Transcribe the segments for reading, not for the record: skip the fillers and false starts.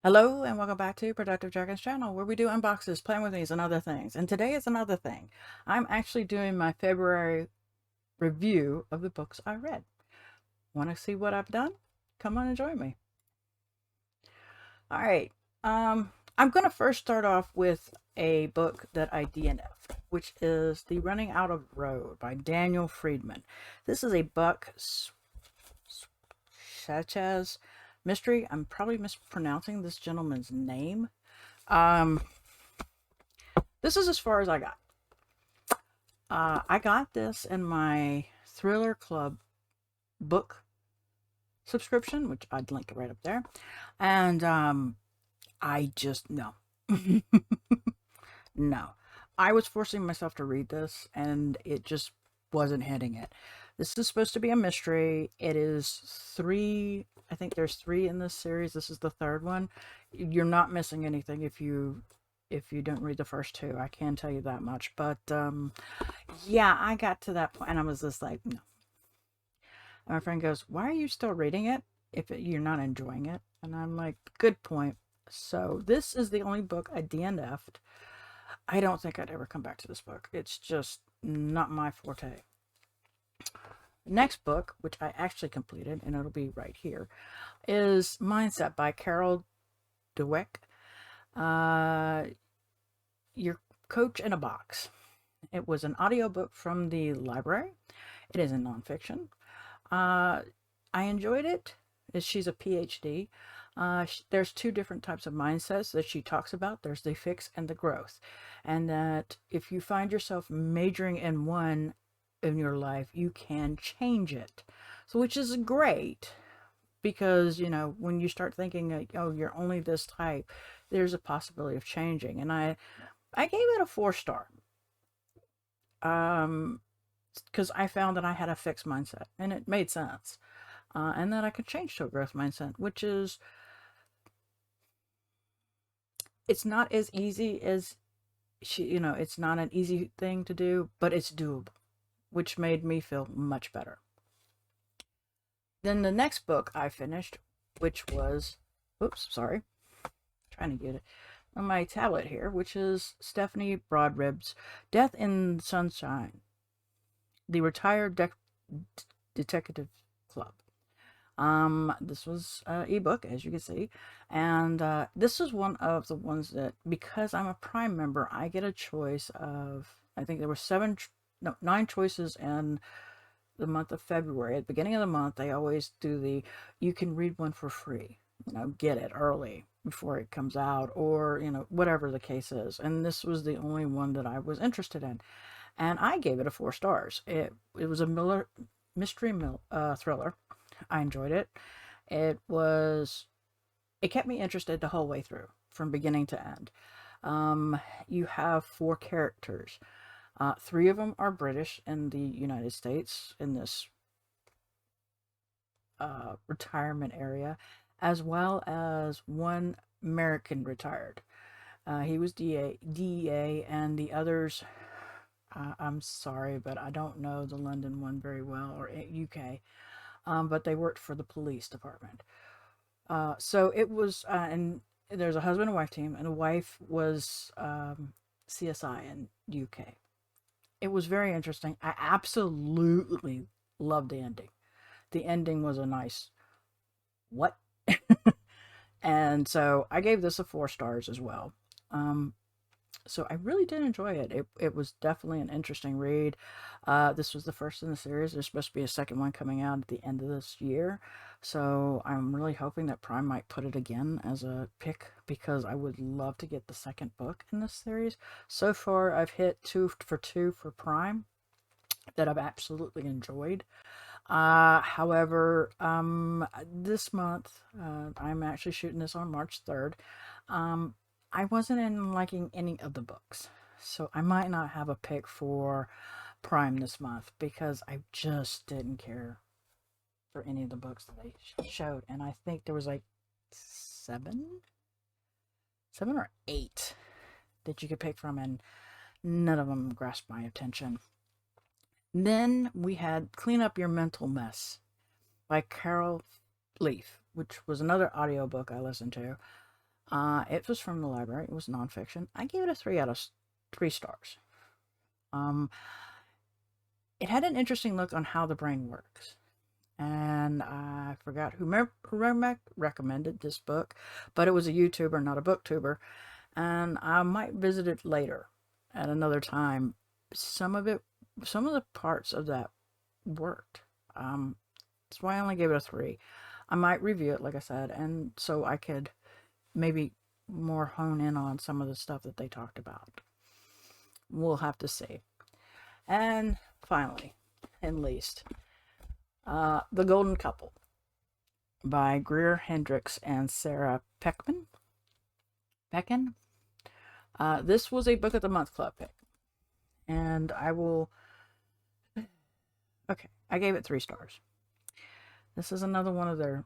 Hello and welcome back to Productive Dragon's channel where we do unboxes, playing with these, and other things. And today is another thing. I'm actually doing my February review of the books I read. Want to see what I've done? Come on and join me. All right. I'm going to first start off with a book that I DNF'd, which is The Running Out of Road by Daniel Friedman. This is a Buck Sanchez mystery. I'm probably mispronouncing this gentleman's name. Um, this is as far as I got. I got this in my Thriller Club book subscription, which I'd link right up there. And I just, no. No. I was forcing myself to read this, and it just wasn't hitting it. This is supposed to be a mystery. It is three, I think there's three in this series. This is the third one. You're not missing anything if you don't read the first two. I can tell you that much. But yeah, I got to that point and I was just like, no. And my friend goes, why are you still reading it if you're not enjoying it? And I'm like, good point. So this is the only book I DNF'd. I don't think I'd ever come back to this book. It's just not my forte. Next book, which I actually completed, and it'll be right here, is Mindset by Carol Dweck. Your Coach in a Box. It was an audiobook from the library. It is in nonfiction. I enjoyed it. She's a PhD. There's two different types of mindsets that she talks about. There's the fix and the growth. And that if you find yourself majoring in one in your life, you can change it. So, which is great because, when you start thinking, oh, you're only this type, there's a possibility of changing. And I gave it a 4-star. Because I found that I had a fixed mindset and it made sense. And that I could change to a growth mindset, which is, it's not as easy as it's not an easy thing to do, but it's doable, which made me feel much better. Then the next book I finished, which was, oops, sorry, trying to get it on my tablet here, which is Stephanie Broadrib's Death in Sunshine, the Retired Detective Club. This was an ebook, as you can see, and this is one of the ones that, because I'm a Prime member, I get a choice of, I think there were 9 choices in the month of February. At the beginning of the month, they always do you can read one for free, get it early before it comes out, or, whatever the case is. And this was the only one that I was interested in. And I gave it a 4 stars. It was a mystery thriller. I enjoyed it. It kept me interested the whole way through, from beginning to end. You have 4 characters. 3 of them are British in the United States, in this retirement area, as well as 1 American retired. He was DEA, and the others, I'm sorry, but I don't know the London one very well, or UK. But they worked for the police department. So it was, and there's a husband and wife team, and the wife was CSI in UK. It was very interesting. I absolutely loved the ending. The ending was a nice, what? And so I gave this a 4 stars as well. So I really did enjoy it. It was definitely an interesting read. This was the first in the series. There's supposed to be a second one coming out at the end of this year. So I'm really hoping that Prime might put it again as a pick, because I would love to get the second book in this series. So far, I've hit 2 for 2 for Prime that I've absolutely enjoyed. However, this month, I'm actually shooting this on March 3rd. I wasn't in liking any of the books, so I might not have a pick for Prime this month, because I just didn't care for any of the books that they showed. And I think there was like 7 or 8 that you could pick from, and none of them grasped my attention. Then we had Clean Up Your Mental Mess by Carol Leaf, which was another audiobook I listened to. It was from the library. It was nonfiction. I gave it a 3 out of 3 stars. Um, it had an interesting look on how the brain works. And I forgot who recommended this book, but it was a YouTuber, not a booktuber. And I might visit it later at another time. Some of it, some of the parts of that worked. That's why I only gave it a 3. I might review it, like I said, and so I could maybe more hone in on some of the stuff that they talked about. We'll have to see. And finally, and least, The Golden Couple by Greer Hendricks and Sarah Peckman. Pecken. This was a Book of the Month Club pick. And I will... Okay, I gave it 3 stars. This is another one of their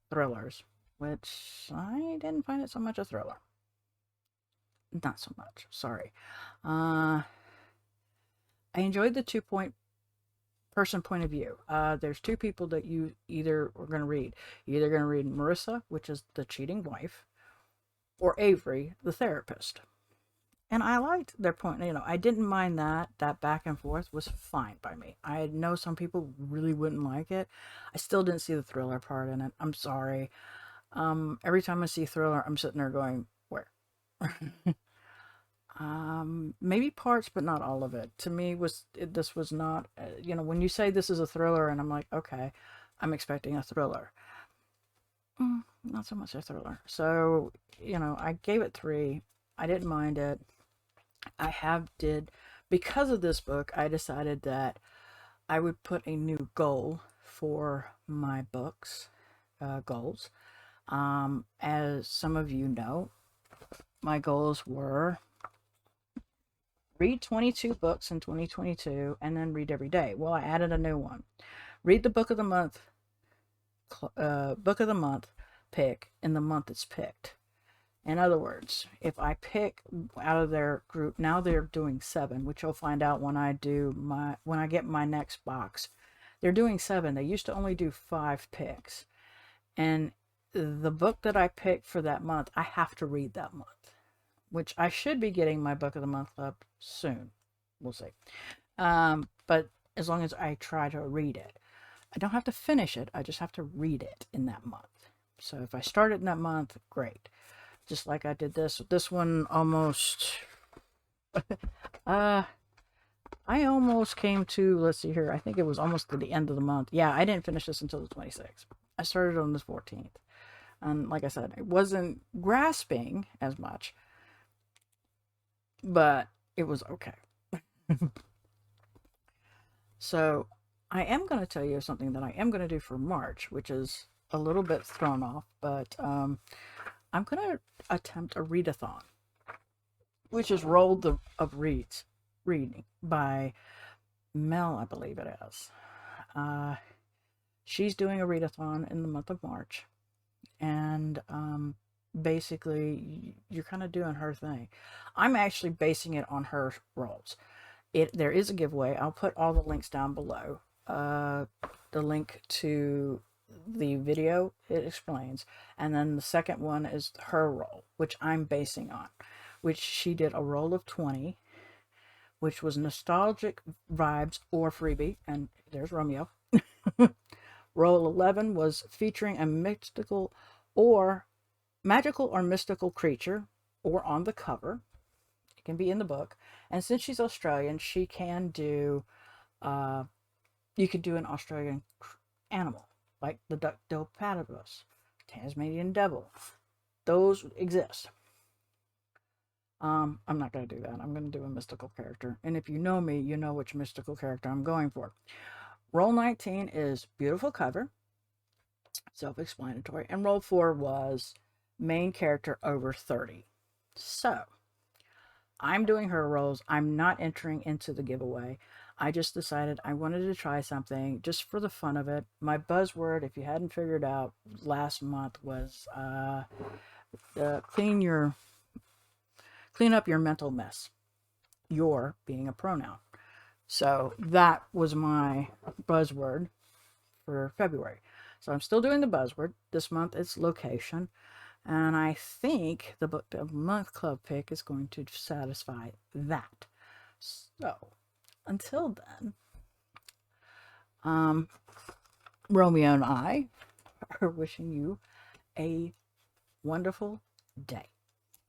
thrillers, which I didn't find it so much a thriller. Not so much, sorry. I enjoyed the person point of view. There's 2 people that you either are going to read. You're either going to read Marissa, which is the cheating wife, or Avery, the therapist. And I liked their point. I didn't mind that. That back and forth was fine by me. I know some people really wouldn't like it. I still didn't see the thriller part in it. I'm sorry. Every time I see thriller, I'm sitting there going, where? Maybe parts, but not all of it. To me, this was not, when you say this is a thriller, and I'm like, okay, I'm expecting a thriller. Not so much a thriller. So, I gave it 3. I didn't mind it. Because of this book, I decided that I would put a new goal for my books, goals. As some of you know, my goals were read 22 books in 2022 and then read every day. Well, I added a new one. Read the book of the month pick in the month it's picked. In other words, if I pick out of their group, now they're doing 7, which you'll find out when I get my next box. They're doing 7. They used to only do 5 picks. And the book that I picked for that month, I have to read that month, which I should be getting my book of the month club soon. We'll see. But as long as I try to read it, I don't have to finish it. I just have to read it in that month. So if I start it in that month, great. Just like I did this one almost, I almost came to, let's see here, I think it was almost to the end of the month. Yeah, I didn't finish this until the 26th. I started on the 14th. And like I said, it wasn't grasping as much, but it was okay. So I am going to tell you something that I am going to do for March, which is a little bit thrown off, but I'm going to attempt a readathon, which is Roll of Reading by Mel, I believe it is. She's doing a readathon in the month of March, and basically you're kind of doing her thing. I'm actually basing it on her rolls. There is a giveaway. I'll put all the links down below. The link to the video it explains, and then the second one is her roll, which I'm basing on, which she did a roll of 20, which was nostalgic vibes or freebie, and there's Romeo. Roll 11 was featuring a magical or mystical creature, or on the cover. It can be in the book, and since she's Australian, she can do you could do an Australian animal, like the duck-billed platypus, Tasmanian devil. Those exist. I'm not going to do that. I'm going to do a mystical character. And if you know me, you know which mystical character I'm going for. Roll 19 is beautiful cover, self-explanatory. And roll 4 was main character over 30. So, I'm doing her rolls. I'm not entering into the giveaway. I just decided I wanted to try something just for the fun of it. My buzzword, if you hadn't figured out, last month was clean up your mental mess. Your being a pronoun. So that was my buzzword for February. So I'm still doing the buzzword. This month it's location. And I think the Book of the Month Club pick is going to satisfy that. So, until then, Romeo and I are wishing you a wonderful day.